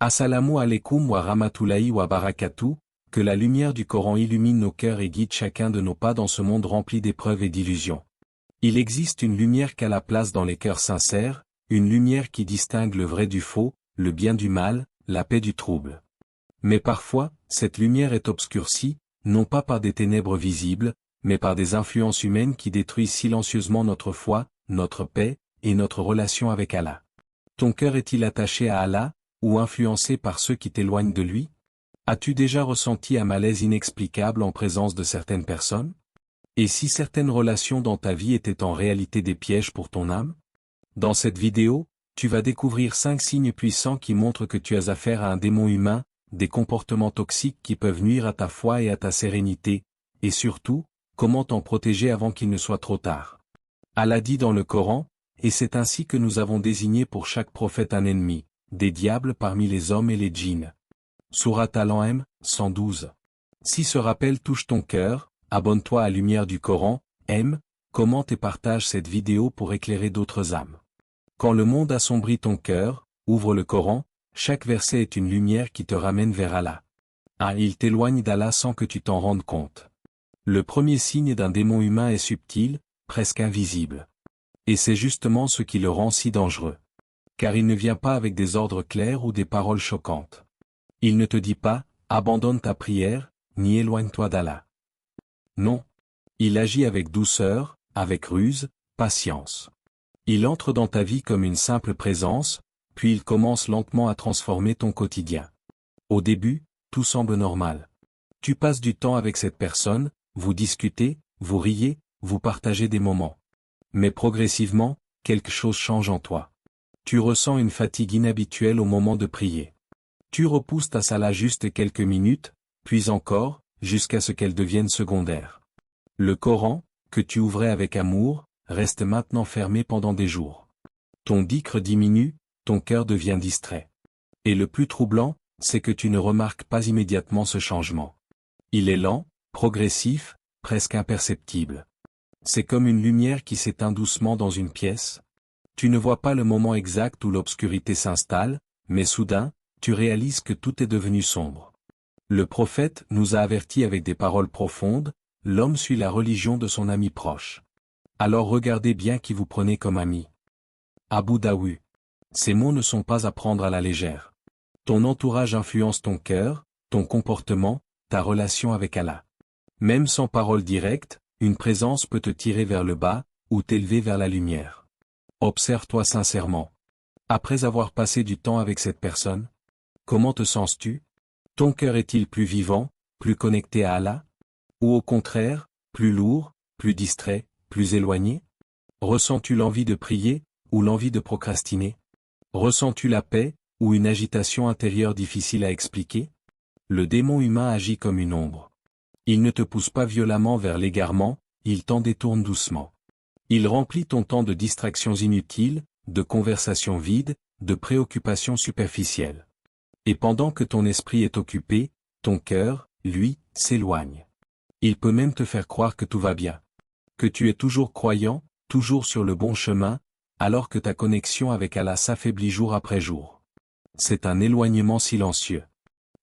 Assalamu alaikum wa rahmatullahi wa barakatuh, que la lumière du Coran illumine nos cœurs et guide chacun de nos pas dans ce monde rempli d'épreuves et d'illusions. Il existe une lumière qu'à la place dans les cœurs sincères, une lumière qui distingue le vrai du faux, le bien du mal, la paix du trouble. Mais parfois, cette lumière est obscurcie, non pas par des ténèbres visibles, mais par des influences humaines qui détruisent silencieusement notre foi, notre paix, et notre relation avec Allah. Ton cœur est-il attaché à Allah, ou influencé par ceux qui t'éloignent de lui? As-tu déjà ressenti un malaise inexplicable en présence de certaines personnes? Et si certaines relations dans ta vie étaient en réalité des pièges pour ton âme? Dans cette vidéo, tu vas découvrir 5 signes puissants qui montrent que tu as affaire à un démon humain, des comportements toxiques qui peuvent nuire à ta foi et à ta sérénité, et surtout, comment t'en protéger avant qu'il ne soit trop tard. Allah dit dans le Coran, et c'est ainsi que nous avons désigné pour chaque prophète un ennemi, des diables parmi les hommes et les djinns. Sourate Al-An'am, 112. Si ce rappel touche ton cœur, abonne-toi à Lumière du Coran, aime, commente et partage cette vidéo pour éclairer d'autres âmes. Quand le monde assombrit ton cœur, ouvre le Coran, chaque verset est une lumière qui te ramène vers Allah. Il t'éloigne d'Allah sans que tu t'en rendes compte. Le premier signe d'un démon humain est subtil, presque invisible. Et c'est justement ce qui le rend si dangereux. Car il ne vient pas avec des ordres clairs ou des paroles choquantes. Il ne te dit pas, abandonne ta prière, ni éloigne-toi d'Allah. Non. Il agit avec douceur, avec ruse, patience. Il entre dans ta vie comme une simple présence, puis il commence lentement à transformer ton quotidien. Au début, tout semble normal. Tu passes du temps avec cette personne, vous discutez, vous riez, vous partagez des moments. Mais progressivement, quelque chose change en toi. Tu ressens une fatigue inhabituelle au moment de prier. Tu repousses ta salat juste quelques minutes, puis encore, jusqu'à ce qu'elle devienne secondaire. Le Coran, que tu ouvrais avec amour, reste maintenant fermé pendant des jours. Ton dhikr diminue, ton cœur devient distrait. Et le plus troublant, c'est que tu ne remarques pas immédiatement ce changement. Il est lent, progressif, presque imperceptible. C'est comme une lumière qui s'éteint doucement dans une pièce. Tu ne vois pas le moment exact où l'obscurité s'installe, mais soudain, tu réalises que tout est devenu sombre. Le prophète nous a avertis avec des paroles profondes, l'homme suit la religion de son ami proche. Alors regardez bien qui vous prenez comme ami. Abu Daoud. Ces mots ne sont pas à prendre à la légère. Ton entourage influence ton cœur, ton comportement, ta relation avec Allah. Même sans parole directe, une présence peut te tirer vers le bas, ou t'élever vers la lumière. Observe-toi sincèrement. Après avoir passé du temps avec cette personne, comment te sens-tu? Ton cœur est-il plus vivant, plus connecté à Allah? Ou au contraire, plus lourd, plus distrait, plus éloigné? Ressens-tu l'envie de prier, ou l'envie de procrastiner? Ressens-tu la paix, ou une agitation intérieure difficile à expliquer? Le démon humain agit comme une ombre. Il ne te pousse pas violemment vers l'égarement, il t'en détourne doucement. Il remplit ton temps de distractions inutiles, de conversations vides, de préoccupations superficielles. Et pendant que ton esprit est occupé, ton cœur, lui, s'éloigne. Il peut même te faire croire que tout va bien. Que tu es toujours croyant, toujours sur le bon chemin, alors que ta connexion avec Allah s'affaiblit jour après jour. C'est un éloignement silencieux.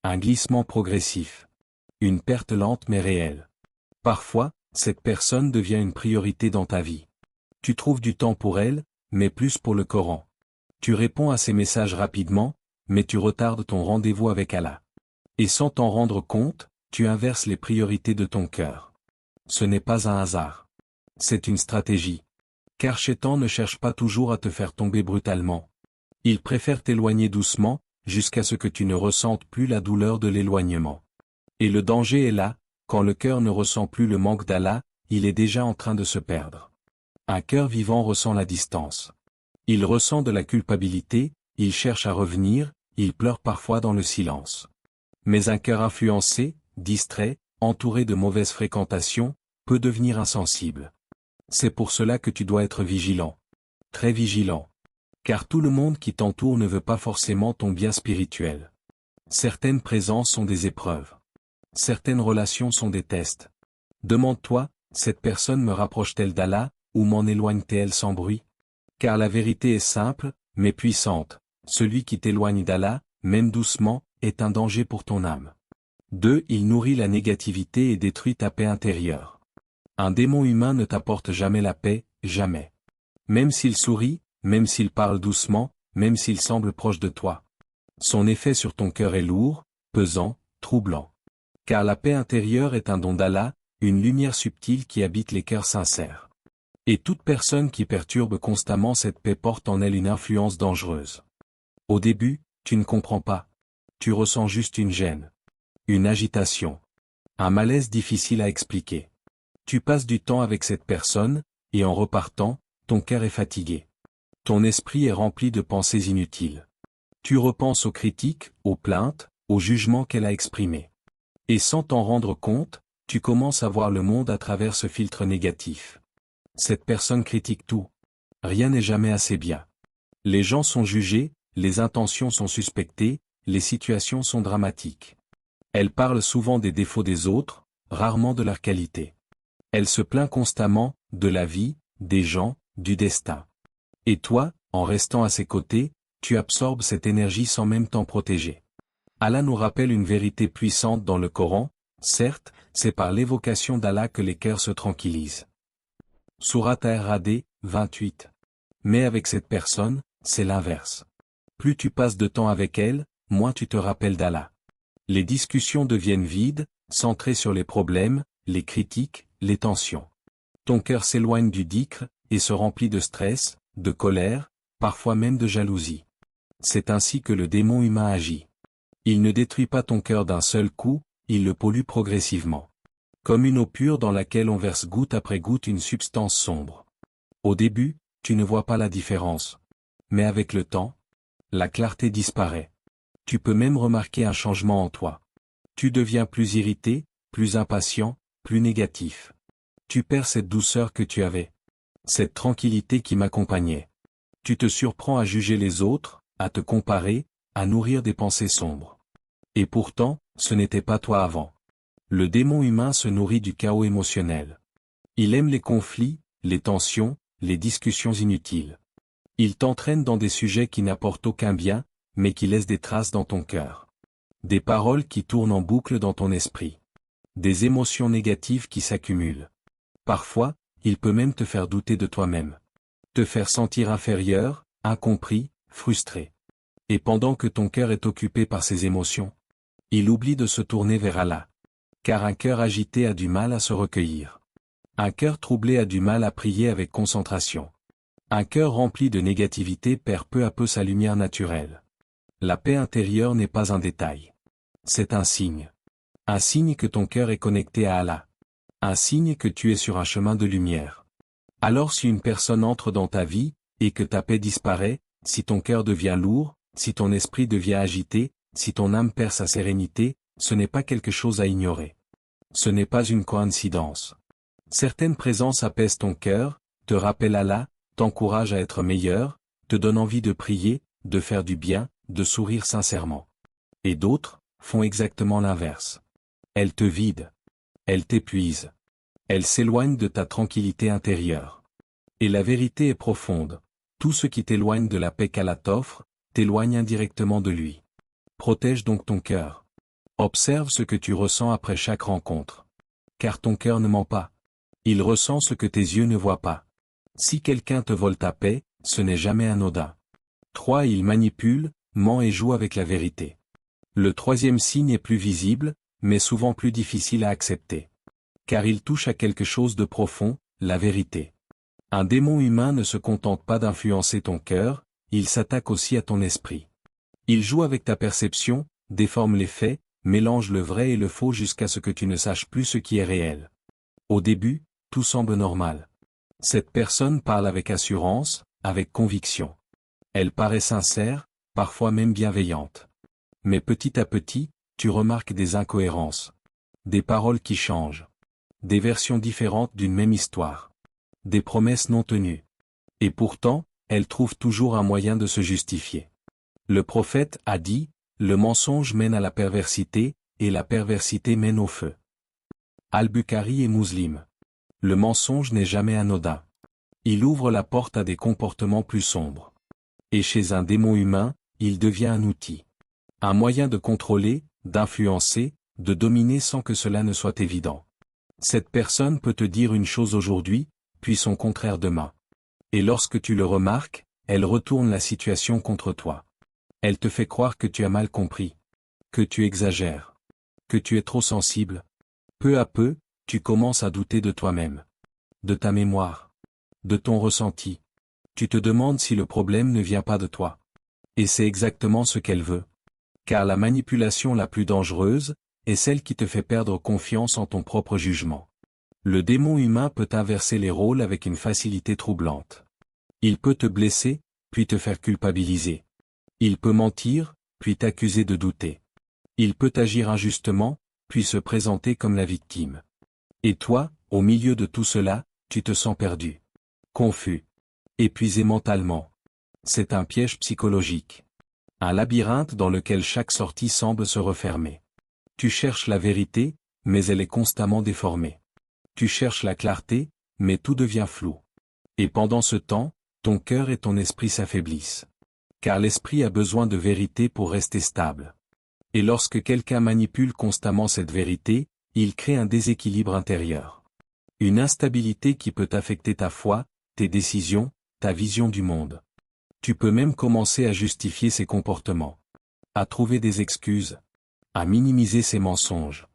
Un glissement progressif. Une perte lente mais réelle. Parfois, cette personne devient une priorité dans ta vie. Tu trouves du temps pour elle, mais plus pour le Coran. Tu réponds à ses messages rapidement, mais tu retardes ton rendez-vous avec Allah. Et sans t'en rendre compte, tu inverses les priorités de ton cœur. Ce n'est pas un hasard. C'est une stratégie. Car Shaitan ne cherche pas toujours à te faire tomber brutalement. Il préfère t'éloigner doucement, jusqu'à ce que tu ne ressentes plus la douleur de l'éloignement. Et le danger est là, quand le cœur ne ressent plus le manque d'Allah, il est déjà en train de se perdre. Un cœur vivant ressent la distance. Il ressent de la culpabilité, il cherche à revenir, il pleure parfois dans le silence. Mais un cœur influencé, distrait, entouré de mauvaises fréquentations, peut devenir insensible. C'est pour cela que tu dois être vigilant. Très vigilant. Car tout le monde qui t'entoure ne veut pas forcément ton bien spirituel. Certaines présences sont des épreuves. Certaines relations sont des tests. Demande-toi, cette personne me rapproche-t-elle d'Allah, ou m'en éloigne-t-elle sans bruit? Car la vérité est simple, mais puissante. Celui qui t'éloigne d'Allah, même doucement, est un danger pour ton âme. 2. Il nourrit la négativité et détruit ta paix intérieure. Un démon humain ne t'apporte jamais la paix, jamais. Même s'il sourit, même s'il parle doucement, même s'il semble proche de toi. Son effet sur ton cœur est lourd, pesant, troublant. Car la paix intérieure est un don d'Allah, une lumière subtile qui habite les cœurs sincères. Et toute personne qui perturbe constamment cette paix porte en elle une influence dangereuse. Au début, tu ne comprends pas. Tu ressens juste une gêne. Une agitation. Un malaise difficile à expliquer. Tu passes du temps avec cette personne, et en repartant, ton cœur est fatigué. Ton esprit est rempli de pensées inutiles. Tu repenses aux critiques, aux plaintes, aux jugements qu'elle a exprimés. Et sans t'en rendre compte, tu commences à voir le monde à travers ce filtre négatif. Cette personne critique tout. Rien n'est jamais assez bien. Les gens sont jugés, les intentions sont suspectées, les situations sont dramatiques. Elle parle souvent des défauts des autres, rarement de leurs qualités. Elle se plaint constamment, de la vie, des gens, du destin. Et toi, en restant à ses côtés, tu absorbes cette énergie sans même t'en protéger. Allah nous rappelle une vérité puissante dans le Coran, certes, c'est par l'évocation d'Allah que les cœurs se tranquillisent. Sourate Ar-Ra'd, 28. Mais avec cette personne, c'est l'inverse. Plus tu passes de temps avec elle, moins tu te rappelles d'Allah. Les discussions deviennent vides, centrées sur les problèmes, les critiques, les tensions. Ton cœur s'éloigne du dhikr, et se remplit de stress, de colère, parfois même de jalousie. C'est ainsi que le démon humain agit. Il ne détruit pas ton cœur d'un seul coup, il le pollue progressivement. Comme une eau pure dans laquelle on verse goutte après goutte une substance sombre. Au début, tu ne vois pas la différence. Mais avec le temps, la clarté disparaît. Tu peux même remarquer un changement en toi. Tu deviens plus irrité, plus impatient, plus négatif. Tu perds cette douceur que tu avais. Cette tranquillité qui m'accompagnait. Tu te surprends à juger les autres, à te comparer, à nourrir des pensées sombres. Et pourtant, ce n'était pas toi avant. Le démon humain se nourrit du chaos émotionnel. Il aime les conflits, les tensions, les discussions inutiles. Il t'entraîne dans des sujets qui n'apportent aucun bien, mais qui laissent des traces dans ton cœur. Des paroles qui tournent en boucle dans ton esprit. Des émotions négatives qui s'accumulent. Parfois, il peut même te faire douter de toi-même. Te faire sentir inférieur, incompris, frustré. Et pendant que ton cœur est occupé par ces émotions, il oublie de se tourner vers Allah. Car un cœur agité a du mal à se recueillir. Un cœur troublé a du mal à prier avec concentration. Un cœur rempli de négativité perd peu à peu sa lumière naturelle. La paix intérieure n'est pas un détail. C'est un signe. Un signe que ton cœur est connecté à Allah. Un signe que tu es sur un chemin de lumière. Alors si une personne entre dans ta vie, et que ta paix disparaît, si ton cœur devient lourd, si ton esprit devient agité, si ton âme perd sa sérénité, ce n'est pas quelque chose à ignorer. Ce n'est pas une coïncidence. Certaines présences apaisent ton cœur, te rappellent Allah, t'encouragent à être meilleur, te donnent envie de prier, de faire du bien, de sourire sincèrement. Et d'autres font exactement l'inverse. Elles te vident. Elles t'épuisent. Elles s'éloignent de ta tranquillité intérieure. Et la vérité est profonde. Tout ce qui t'éloigne de la paix qu'Allah t'offre, t'éloigne indirectement de lui. Protège donc ton cœur. Observe ce que tu ressens après chaque rencontre. Car ton cœur ne ment pas. Il ressent ce que tes yeux ne voient pas. Si quelqu'un te vole ta paix, ce n'est jamais anodin. 3. Il manipule, ment et joue avec la vérité. Le troisième signe est plus visible, mais souvent plus difficile à accepter. Car il touche à quelque chose de profond, la vérité. Un démon humain ne se contente pas d'influencer ton cœur, il s'attaque aussi à ton esprit. Il joue avec ta perception, déforme les faits, mélange le vrai et le faux jusqu'à ce que tu ne saches plus ce qui est réel. Au début, tout semble normal. Cette personne parle avec assurance, avec conviction. Elle paraît sincère, parfois même bienveillante. Mais petit à petit, tu remarques des incohérences. Des paroles qui changent. Des versions différentes d'une même histoire. Des promesses non tenues. Et pourtant, elle trouve toujours un moyen de se justifier. Le prophète a dit, le mensonge mène à la perversité, et la perversité mène au feu. Al-Bukhari et Muslim. Le mensonge n'est jamais anodin. Il ouvre la porte à des comportements plus sombres. Et chez un démon humain, il devient un outil. Un moyen de contrôler, d'influencer, de dominer sans que cela ne soit évident. Cette personne peut te dire une chose aujourd'hui, puis son contraire demain. Et lorsque tu le remarques, elle retourne la situation contre toi. Elle te fait croire que tu as mal compris, que tu exagères, que tu es trop sensible. Peu à peu, tu commences à douter de toi-même, de ta mémoire, de ton ressenti. Tu te demandes si le problème ne vient pas de toi. Et c'est exactement ce qu'elle veut. Car la manipulation la plus dangereuse est celle qui te fait perdre confiance en ton propre jugement. Le démon humain peut inverser les rôles avec une facilité troublante. Il peut te blesser, puis te faire culpabiliser. Il peut mentir, puis t'accuser de douter. Il peut agir injustement, puis se présenter comme la victime. Et toi, au milieu de tout cela, tu te sens perdu, confus, épuisé mentalement. C'est un piège psychologique. Un labyrinthe dans lequel chaque sortie semble se refermer. Tu cherches la vérité, mais elle est constamment déformée. Tu cherches la clarté, mais tout devient flou. Et pendant ce temps, ton cœur et ton esprit s'affaiblissent. Car l'esprit a besoin de vérité pour rester stable. Et lorsque quelqu'un manipule constamment cette vérité, il crée un déséquilibre intérieur. Une instabilité qui peut affecter ta foi, tes décisions, ta vision du monde. Tu peux même commencer à justifier ses comportements, à trouver des excuses, à minimiser ses mensonges.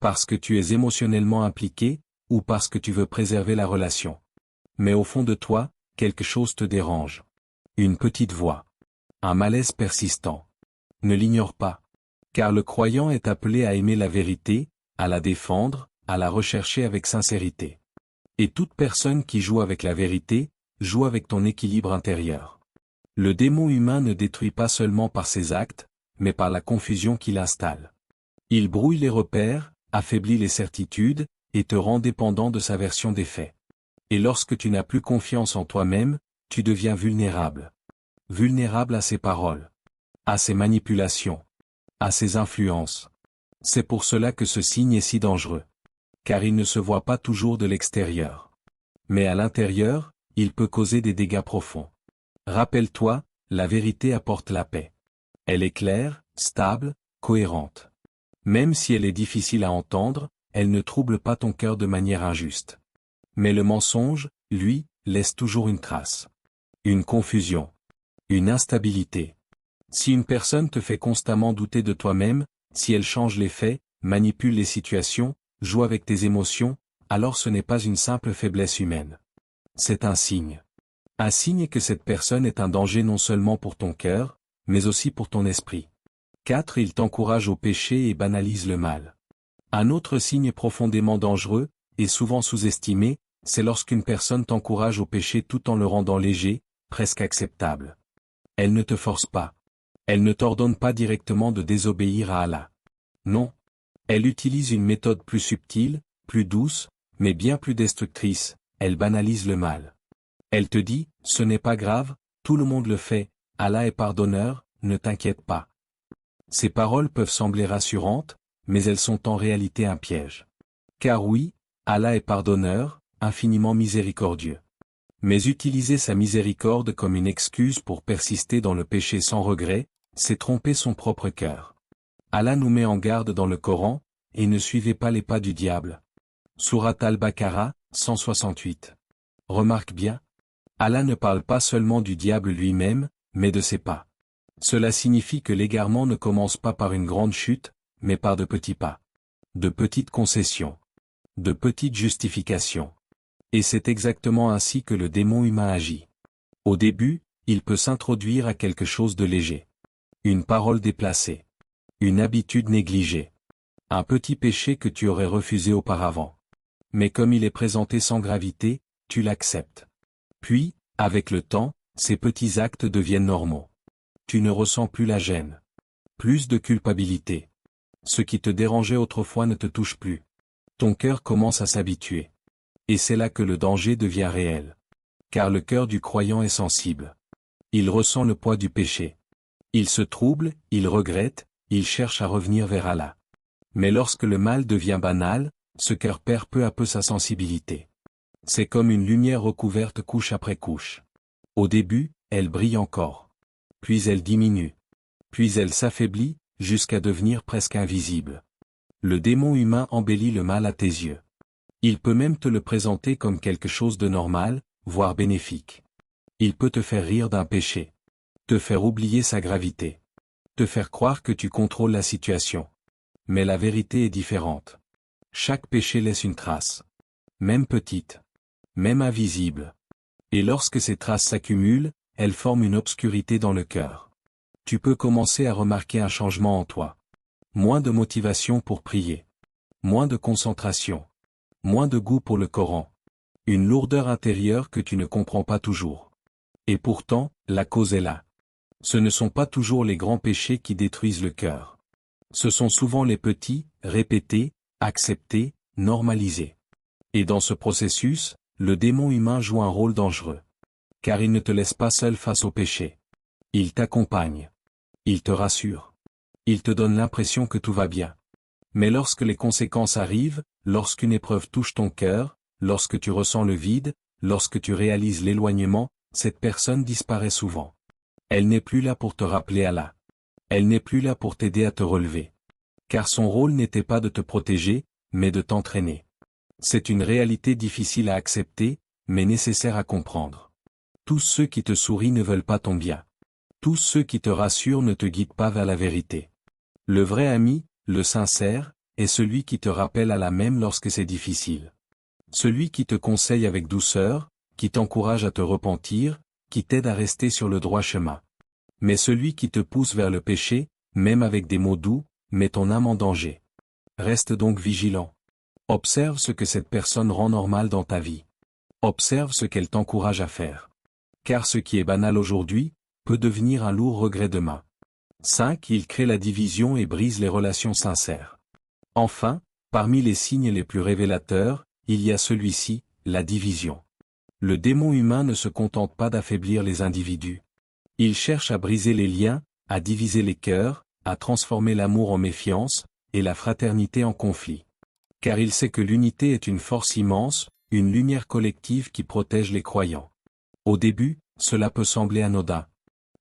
Parce que tu es émotionnellement impliqué, ou parce que tu veux préserver la relation. Mais au fond de toi, quelque chose te dérange. Une petite voix. Un malaise persistant. Ne l'ignore pas. Car le croyant est appelé à aimer la vérité, à la défendre, à la rechercher avec sincérité. Et toute personne qui joue avec la vérité, joue avec ton équilibre intérieur. Le démon humain ne détruit pas seulement par ses actes, mais par la confusion qu'il installe. Il brouille les repères, affaiblit les certitudes, et te rend dépendant de sa version des faits. Et lorsque tu n'as plus confiance en toi-même, tu deviens vulnérable. Vulnérable à ses paroles, à ses manipulations, à ses influences. C'est pour cela que ce signe est si dangereux. Car il ne se voit pas toujours de l'extérieur. Mais à l'intérieur, il peut causer des dégâts profonds. Rappelle-toi, la vérité apporte la paix. Elle est claire, stable, cohérente. Même si elle est difficile à entendre, elle ne trouble pas ton cœur de manière injuste. Mais le mensonge, lui, laisse toujours une trace. Une confusion. Une instabilité. Si une personne te fait constamment douter de toi-même, si elle change les faits, manipule les situations, joue avec tes émotions, alors ce n'est pas une simple faiblesse humaine. C'est un signe. Un signe que cette personne est un danger non seulement pour ton cœur, mais aussi pour ton esprit. 4. Il t'encourage au péché et banalise le mal. Un autre signe profondément dangereux, et souvent sous-estimé, c'est lorsqu'une personne t'encourage au péché tout en le rendant léger, presque acceptable. Elle ne te force pas. Elle ne t'ordonne pas directement de désobéir à Allah. Non. Elle utilise une méthode plus subtile, plus douce, mais bien plus destructrice, elle banalise le mal. Elle te dit, ce n'est pas grave, tout le monde le fait, Allah est pardonneur, ne t'inquiète pas. Ces paroles peuvent sembler rassurantes, mais elles sont en réalité un piège. Car oui, Allah est pardonneur, infiniment miséricordieux. Mais utiliser sa miséricorde comme une excuse pour persister dans le péché sans regret, c'est tromper son propre cœur. Allah nous met en garde dans le Coran, et ne suivez pas les pas du diable. Sourate Al-Baqarah, 168. Remarque bien. Allah ne parle pas seulement du diable lui-même, mais de ses pas. Cela signifie que l'égarement ne commence pas par une grande chute, mais par de petits pas. De petites concessions. De petites justifications. Et c'est exactement ainsi que le démon humain agit. Au début, il peut s'introduire à quelque chose de léger. Une parole déplacée. Une habitude négligée. Un petit péché que tu aurais refusé auparavant. Mais comme il est présenté sans gravité, tu l'acceptes. Puis, avec le temps, ces petits actes deviennent normaux. Tu ne ressens plus la gêne. Plus de culpabilité. Ce qui te dérangeait autrefois ne te touche plus. Ton cœur commence à s'habituer. Et c'est là que le danger devient réel. Car le cœur du croyant est sensible. Il ressent le poids du péché. Il se trouble, il regrette, il cherche à revenir vers Allah. Mais lorsque le mal devient banal, ce cœur perd peu à peu sa sensibilité. C'est comme une lumière recouverte couche après couche. Au début, elle brille encore. Puis elle diminue. Puis elle s'affaiblit, jusqu'à devenir presque invisible. Le démon humain embellit le mal à tes yeux. Il peut même te le présenter comme quelque chose de normal, voire bénéfique. Il peut te faire rire d'un péché. Te faire oublier sa gravité. Te faire croire que tu contrôles la situation. Mais la vérité est différente. Chaque péché laisse une trace. Même petite. Même invisible. Et lorsque ces traces s'accumulent, elles forment une obscurité dans le cœur. Tu peux commencer à remarquer un changement en toi. Moins de motivation pour prier. Moins de concentration. Moins de goût pour le Coran. Une lourdeur intérieure que tu ne comprends pas toujours. Et pourtant, la cause est là. Ce ne sont pas toujours les grands péchés qui détruisent le cœur. Ce sont souvent les petits, répétés, acceptés, normalisés. Et dans ce processus, le démon humain joue un rôle dangereux. Car il ne te laisse pas seul face au péché. Il t'accompagne. Il te rassure. Il te donne l'impression que tout va bien. Mais lorsque les conséquences arrivent, lorsqu'une épreuve touche ton cœur, lorsque tu ressens le vide, lorsque tu réalises l'éloignement, cette personne disparaît souvent. Elle n'est plus là pour te rappeler Allah. Elle n'est plus là pour t'aider à te relever. Car son rôle n'était pas de te protéger, mais de t'entraîner. C'est une réalité difficile à accepter, mais nécessaire à comprendre. Tous ceux qui te sourient ne veulent pas ton bien. Tous ceux qui te rassurent ne te guident pas vers la vérité. Le vrai ami, le sincère, est celui qui te rappelle Allah même lorsque c'est difficile. Celui qui te conseille avec douceur, qui t'encourage à te repentir, qui t'aide à rester sur le droit chemin. Mais celui qui te pousse vers le péché, même avec des mots doux, met ton âme en danger. Reste donc vigilant. Observe ce que cette personne rend normal dans ta vie. Observe ce qu'elle t'encourage à faire. Car ce qui est banal aujourd'hui, peut devenir un lourd regret demain. 5. Il crée la division et brise les relations sincères. Enfin, parmi les signes les plus révélateurs, il y a celui-ci, la division. Le démon humain ne se contente pas d'affaiblir les individus. Il cherche à briser les liens, à diviser les cœurs, à transformer l'amour en méfiance, et la fraternité en conflit. Car il sait que l'unité est une force immense, une lumière collective qui protège les croyants. Au début, cela peut sembler anodin.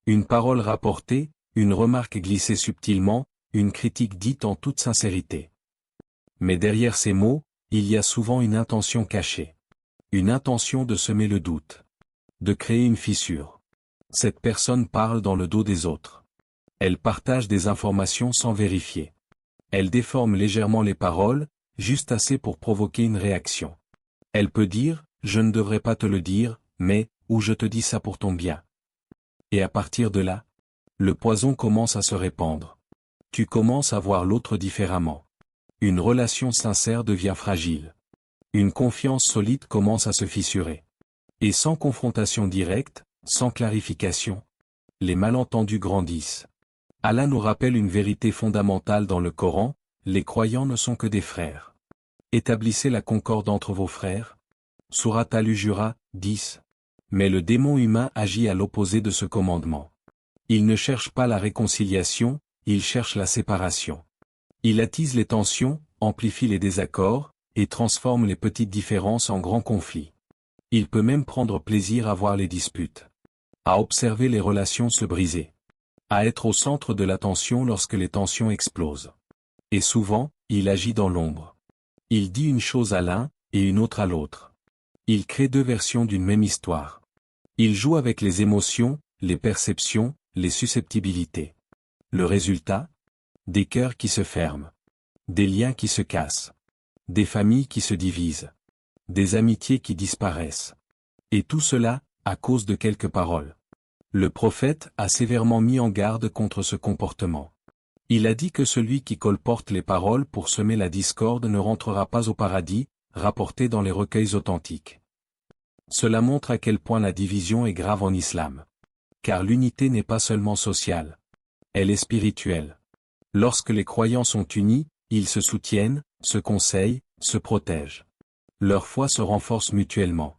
Une parole rapportée, une remarque glissée subtilement, une critique dite en toute sincérité. Mais derrière ces mots, il y a souvent une intention cachée. Une intention de semer le doute. De créer une fissure. Cette personne parle dans le dos des autres. Elle partage des informations sans vérifier. Elle déforme légèrement les paroles, juste assez pour provoquer une réaction. Elle peut dire, je ne devrais pas te le dire, mais, ou je te dis ça pour ton bien. Et à partir de là, le poison commence à se répandre. Tu commences à voir l'autre différemment. Une relation sincère devient fragile. Une confiance solide commence à se fissurer. Et sans confrontation directe, sans clarification, les malentendus grandissent. Allah nous rappelle une vérité fondamentale dans le Coran, les croyants ne sont que des frères. Établissez la concorde entre vos frères. Surat Al-Hujura, 10. Mais le démon humain agit à l'opposé de ce commandement. Il ne cherche pas la réconciliation, il cherche la séparation. Il attise les tensions, amplifie les désaccords, et transforme les petites différences en grands conflits. Il peut même prendre plaisir à voir les disputes. À observer les relations se briser. À être au centre de l'attention lorsque les tensions explosent. Et souvent, il agit dans l'ombre. Il dit une chose à l'un, et une autre à l'autre. Il crée deux versions d'une même histoire. Il joue avec les émotions, les perceptions, les susceptibilités. Le résultat? Des cœurs qui se ferment. Des liens qui se cassent. Des familles qui se divisent. Des amitiés qui disparaissent. Et tout cela, à cause de quelques paroles. Le prophète a sévèrement mis en garde contre ce comportement. Il a dit que celui qui colporte les paroles pour semer la discorde ne rentrera pas au paradis, rapporté dans les recueils authentiques. Cela montre à quel point la division est grave en islam. Car l'unité n'est pas seulement sociale. Elle est spirituelle. Lorsque les croyants sont unis, ils se soutiennent, se conseillent, se protègent. Leur foi se renforce mutuellement.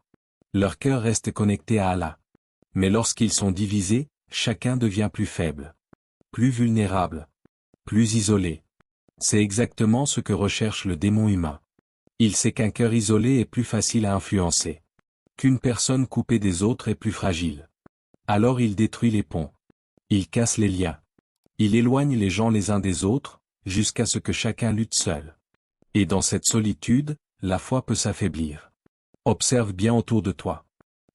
Leur cœur reste connecté à Allah. Mais lorsqu'ils sont divisés, chacun devient plus faible. Plus vulnérable. Plus isolé. C'est exactement ce que recherche le démon humain. Il sait qu'un cœur isolé est plus facile à influencer. Qu'une personne coupée des autres est plus fragile. Alors il détruit les ponts. Il casse les liens. Il éloigne les gens les uns des autres, jusqu'à ce que chacun lutte seul. Et dans cette solitude, la foi peut s'affaiblir. Observe bien autour de toi.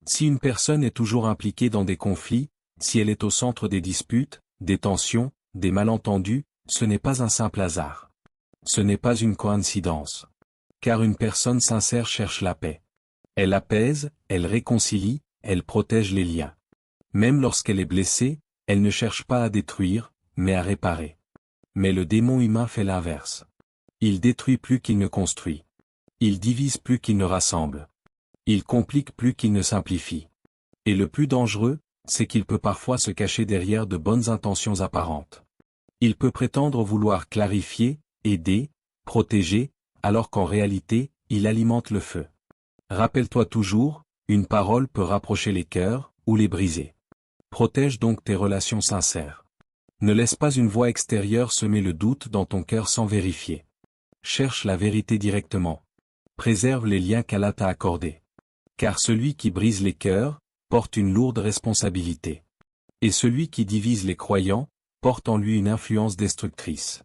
Si une personne est toujours impliquée dans des conflits, si elle est au centre des disputes, des tensions, des malentendus, ce n'est pas un simple hasard. Ce n'est pas une coïncidence. Car une personne sincère cherche la paix. Elle apaise, elle réconcilie, elle protège les liens. Même lorsqu'elle est blessée, elle ne cherche pas à détruire, mais à réparer. Mais le démon humain fait l'inverse. Il détruit plus qu'il ne construit. Il divise plus qu'il ne rassemble. Il complique plus qu'il ne simplifie. Et le plus dangereux, c'est qu'il peut parfois se cacher derrière de bonnes intentions apparentes. Il peut prétendre vouloir clarifier, aider, protéger, alors qu'en réalité, il alimente le feu. Rappelle-toi toujours, une parole peut rapprocher les cœurs, ou les briser. Protège donc tes relations sincères. Ne laisse pas une voix extérieure semer le doute dans ton cœur sans vérifier. Cherche la vérité directement. Préserve les liens qu'Allah t'a accordés. Car celui qui brise les cœurs, porte une lourde responsabilité. Et celui qui divise les croyants, porte en lui une influence destructrice.